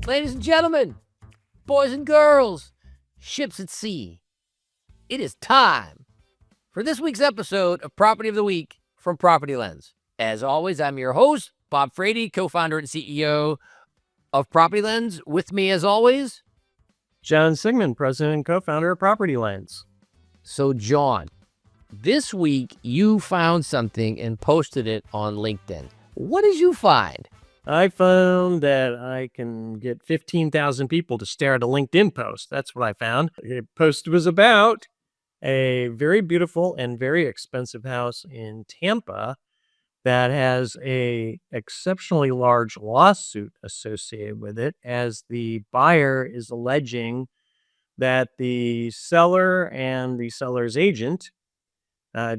Ladies and gentlemen, boys and girls, ships at sea, it is time for this week's episode of Property of the Week from PropertyLens. As always, I'm your host, Bob Frady, co-founder and CEO of PropertyLens. With me, as always, John Siegman, president and co-founder of PropertyLens. So, John, this week you found something and posted it on LinkedIn. What did you find? I found that I can get 15,000 people to stare at a LinkedIn post. That's what I found. The post was about a very beautiful and very expensive house in Tampa that has a exceptionally large lawsuit associated with it, as the buyer is alleging that the seller and the seller's agent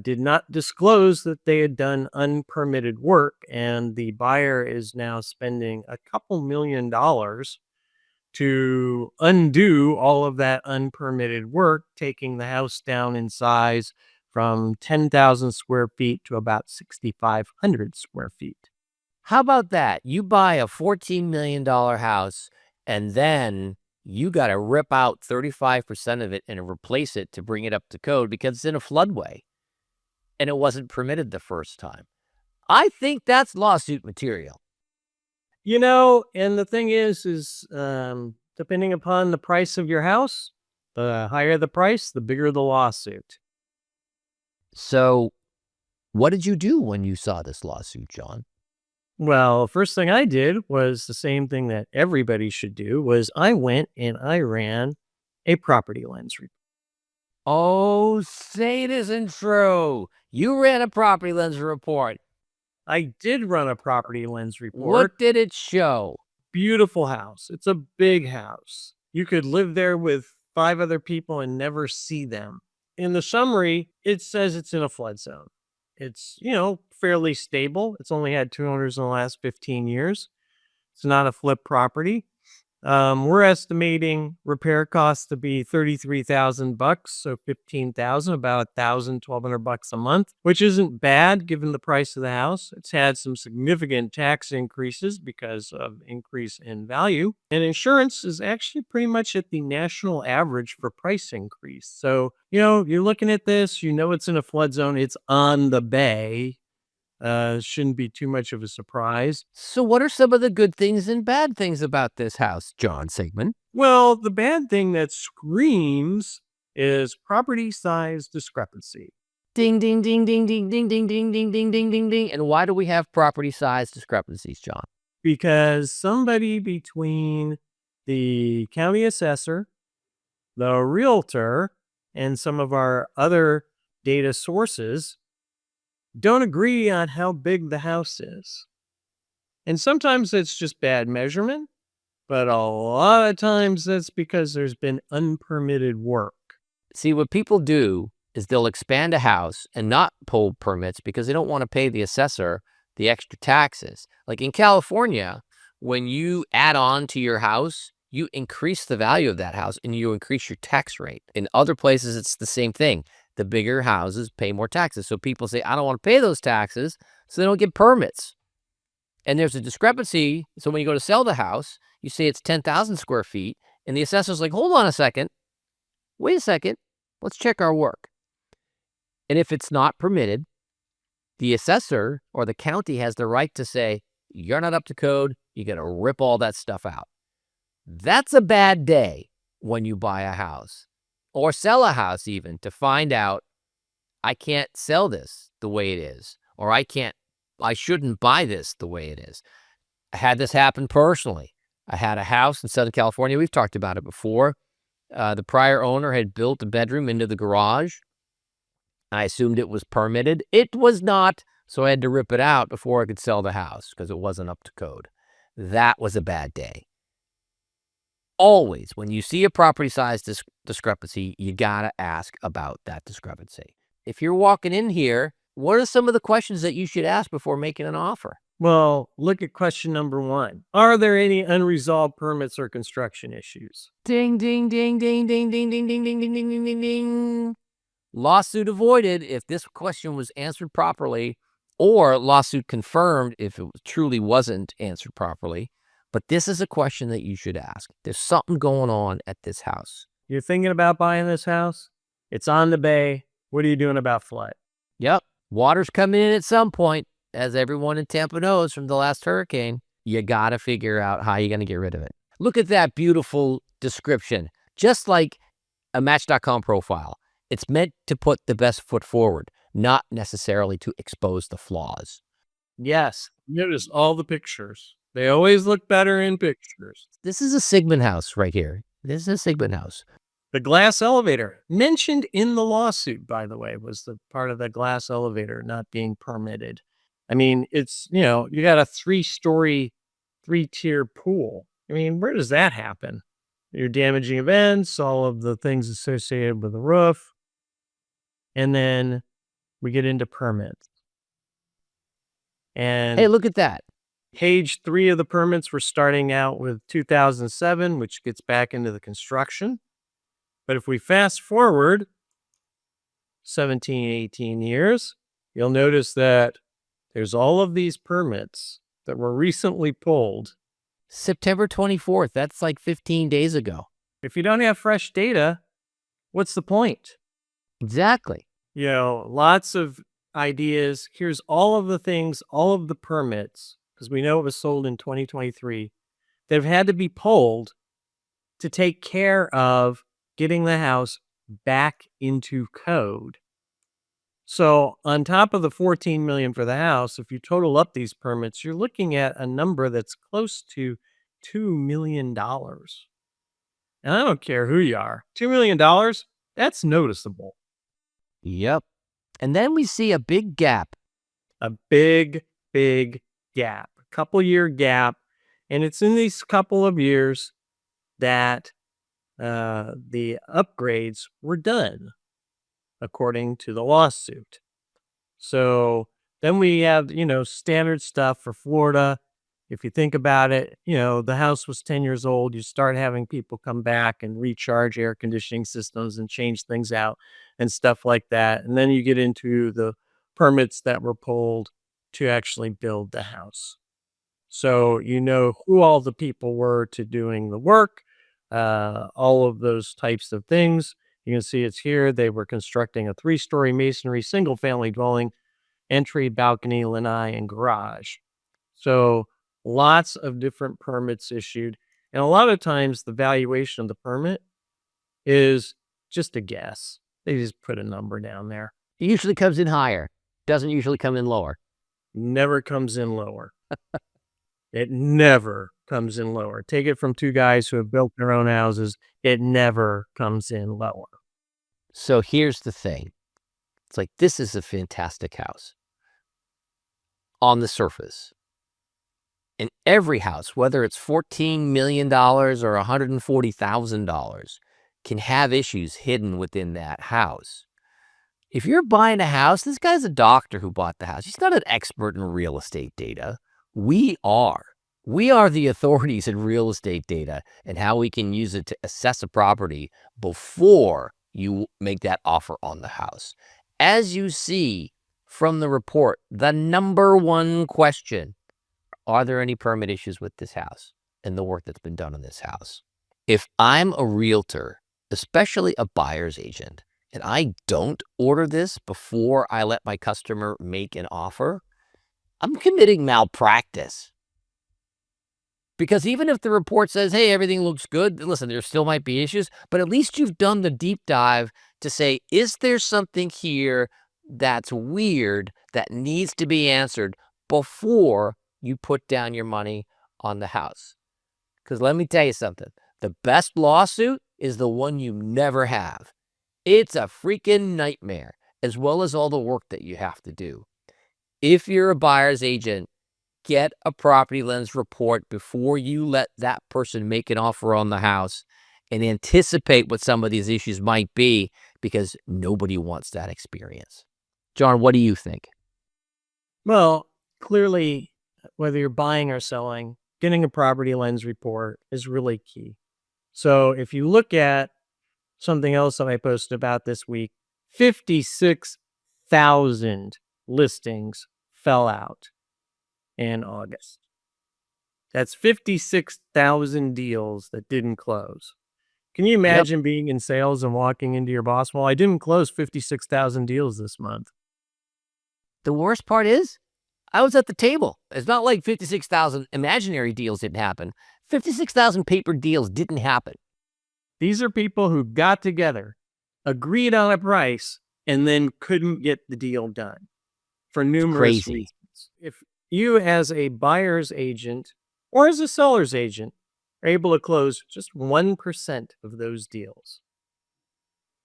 did not disclose that they had done unpermitted work, and the buyer is now spending a couple $1 million to undo all of that unpermitted work, taking the house down in size from 10,000 square feet to about 6,500 square feet. How about that? You buy a $14 million house and then you got to rip out 35% of it and replace it to bring it up to code because it's in a floodway and it wasn't permitted the first time. I think that's lawsuit material. You know, and the thing is depending upon the price of your house, the higher the price, the bigger the lawsuit. So what did you do when you saw this lawsuit, John? Well, first thing I did was the same thing that everybody should do, was I went and I ran a PropertyLens report. Oh, say it isn't true. You ran a PropertyLens report. I did run a PropertyLens report. What did it show? Beautiful house. It's a big house. You could live there with 5 other people and never see them. In the summary, it says it's in a flood zone. It's, fairly stable. It's only had 2 owners in the last 15 years. It's not a flip property. We're estimating repair costs to be $33,000, so $15,000, about $1,000, $1,200 a month, which isn't bad given the price of the house. It's had some significant tax increases because of increase in value, and insurance is actually pretty much at the national average for price increase. So, you're looking at this, it's in a flood zone, it's on the bay. Shouldn't be too much of a surprise. So what are some of the good things and bad things about this house, John Siegman? Well, the bad thing that screams is property size discrepancy. Ding, ding, ding, ding, ding, ding, ding, ding, ding, ding, ding, ding, ding. And why do we have property size discrepancies, John? Because somebody between the county assessor, the realtor, and some of our other data sources don't agree on how big the house is. And sometimes it's just bad measurement, but a lot of times that's because there's been unpermitted work. See, what people do is they'll expand a house and not pull permits because they don't want to pay the assessor the extra taxes. Like in California, when you add on to your house, you increase the value of that house and you increase your tax rate. In other places, it's the same thing. The bigger houses pay more taxes. So people say, I don't want to pay those taxes, so they don't get permits. And there's a discrepancy. So when you go to sell the house, you say it's 10,000 square feet, and the assessor's like, hold on a second. Wait a second. Let's check our work. And if it's not permitted, the assessor or the county has the right to say, you're not up to code. You got to rip all that stuff out. That's a bad day when you buy a house. Or sell a house even, to find out, I can't sell this the way it is, or I shouldn't buy this the way it is. I had this happen personally. I had a house in Southern California. We've talked about it before. The prior owner had built a bedroom into the garage. I assumed it was permitted. It was not, so I had to rip it out before I could sell the house because it wasn't up to code. That was a bad day. Always, when you see a property size discrepancy, you got to ask about that discrepancy. If you're walking in here, what are some of the questions that you should ask before making an offer? Well, look at question number 1. Are there any unresolved permits or construction issues? Ding, ding, ding, ding, ding, ding, ding, ding, ding, ding, ding, ding, ding. Lawsuit avoided if this question was answered properly, or lawsuit confirmed if it truly wasn't answered properly. But this is a question that you should ask. There's something going on at this house. You're thinking about buying this house? It's on the bay. What are you doing about flood? Yep. Water's coming in at some point, as everyone in Tampa knows from the last hurricane. You got to figure out how you're going to get rid of it. Look at that beautiful description. Just like a Match.com profile, it's meant to put the best foot forward, not necessarily to expose the flaws. Yes. Notice all the pictures. They always look better in pictures. This is a Siegman house right here. This is a Siegman house. The glass elevator, mentioned in the lawsuit, by the way, was the part of the glass elevator not being permitted. I mean, it's, you got a 3-story, 3-tier pool. I mean, where does that happen? Your damaging events, all of the things associated with the roof. And then we get into permits. And Hey, look at that. page 3 of the permits, we're starting out with 2007, which gets back into the construction. But if we fast forward 17, 18 years, you'll notice that there's all of these permits that were recently pulled. September 24th. That's like 15 days ago. If you don't have fresh data, what's the point? Exactly. Lots of ideas. Here's all of the things, all of the permits, because we know it was sold in 2023, that have had to be pulled to take care of getting the house back into code. So on top of the $14 million for the house, if you total up these permits, you're looking at a number that's close to $2 million. And I don't care who you are. $2 million, that's noticeable. Yep. And then we see a big gap. A big, big gap, a couple-year gap. And it's in these couple of years that the upgrades were done, according to the lawsuit. So then we have, standard stuff for Florida. If you think about it, the house was 10 years old. You start having people come back and recharge air conditioning systems and change things out and stuff like that. And then you get into the permits that were pulled to actually build the house. So you know who all the people were to doing the work, all of those types of things. You can see it's here. They were constructing a 3-story masonry single-family dwelling, entry, balcony, lanai, and garage. So lots of different permits issued. And a lot of times the valuation of the permit is just a guess. They just put a number down there. It usually comes in higher. Doesn't usually come in lower. Never comes in lower. It never comes in lower. Take it from 2 guys who have built their own houses. It never comes in lower. So here's the thing. It's like, this is a fantastic house on the surface. And every house, whether it's $14 million or $140,000, can have issues hidden within that house. If you're buying a house, this guy's a doctor who bought the house. He's not an expert in real estate data. We are. We are the authorities in real estate data and how we can use it to assess a property before you make that offer on the house. As you see from the report, the number one question, are there any permit issues with this house and the work that's been done on this house? If I'm a realtor, especially a buyer's agent, and I don't order this before I let my customer make an offer, I'm committing malpractice. Because even if the report says, hey, everything looks good, listen, there still might be issues, but at least you've done the deep dive to say, is there something here that's weird that needs to be answered before you put down your money on the house? Because let me tell you something, the best lawsuit is the one you never have. It's a freaking nightmare, as well as all the work that you have to do. If you're a buyer's agent, get a PropertyLens report before you let that person make an offer on the house and anticipate what some of these issues might be, because nobody wants that experience. John, what do you think? Well, clearly, whether you're buying or selling, getting a PropertyLens report is really key. So if you look at something else that I posted about this week, 56,000 listings fell out in August. That's 56,000 deals that didn't close. Can you Yep. imagine being in sales and walking into your boss? Well, I didn't close 56,000 deals this month. The worst part is, I was at the table. It's not like 56,000 imaginary deals didn't happen. 56,000 paper deals didn't happen. These are people who got together, agreed on a price, and then couldn't get the deal done for numerous Crazy. reasons. If you, as a buyer's agent or as a seller's agent, are able to close just 1% of those deals,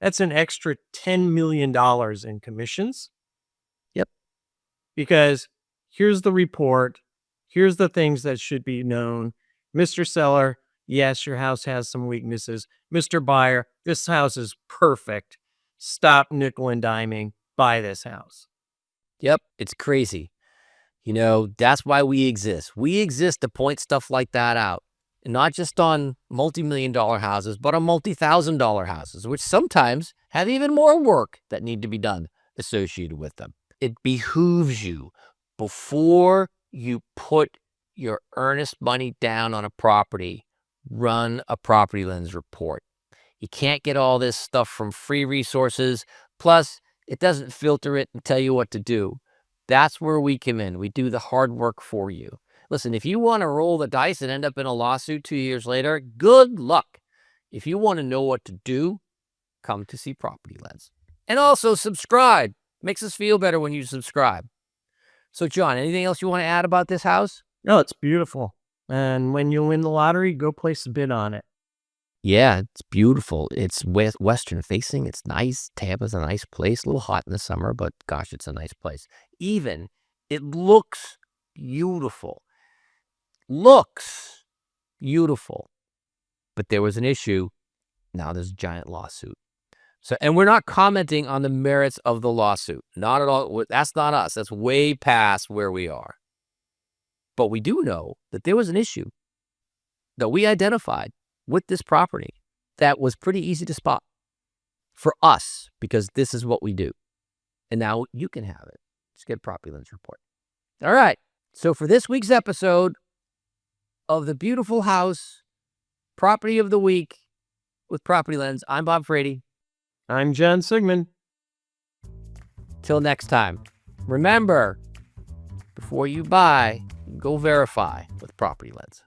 that's an extra $10 million in commissions. Yep. Because here's the report, here's the things that should be known. Mr. Seller, yes, your house has some weaknesses. Mr. Buyer, this house is perfect. Stop nickel and diming. Buy this house. Yep. It's crazy. You know, that's why we exist. We exist to point stuff like that out. And not just on multi-million-dollar houses, but on multi-thousand-dollar houses, which sometimes have even more work that need to be done associated with them. It behooves you, before you put your earnest money down on a property, run a PropertyLens report. You can't get all this stuff from free resources. Plus, it doesn't filter it and tell you what to do. That's where we come in. We do the hard work for you. Listen, if you want to roll the dice and end up in a lawsuit 2 years later, good luck. If you want to know what to do, come to see PropertyLens. And also subscribe. Makes us feel better when you subscribe. So, John, anything else you want to add about this house? No, it's beautiful. And when you win the lottery, go place a bid on it. Yeah, it's beautiful. It's western facing. It's nice. Tampa's a nice place. A little hot in the summer, but gosh, it's a nice place. Even, it looks beautiful. Looks beautiful. But there was an issue. Now there's a giant lawsuit. So, and we're not commenting on the merits of the lawsuit. Not at all. That's not us. That's way past where we are. But we do know that there was an issue that we identified with this property that was pretty easy to spot for us, because this is what we do. And now you can have it. Just get a PropertyLens report. All right. So for this week's episode of the Beautiful House Property of the Week with PropertyLens, I'm Bob Frady. I'm John Siegman. Till next time, remember, before you buy, go verify with PropertyLens.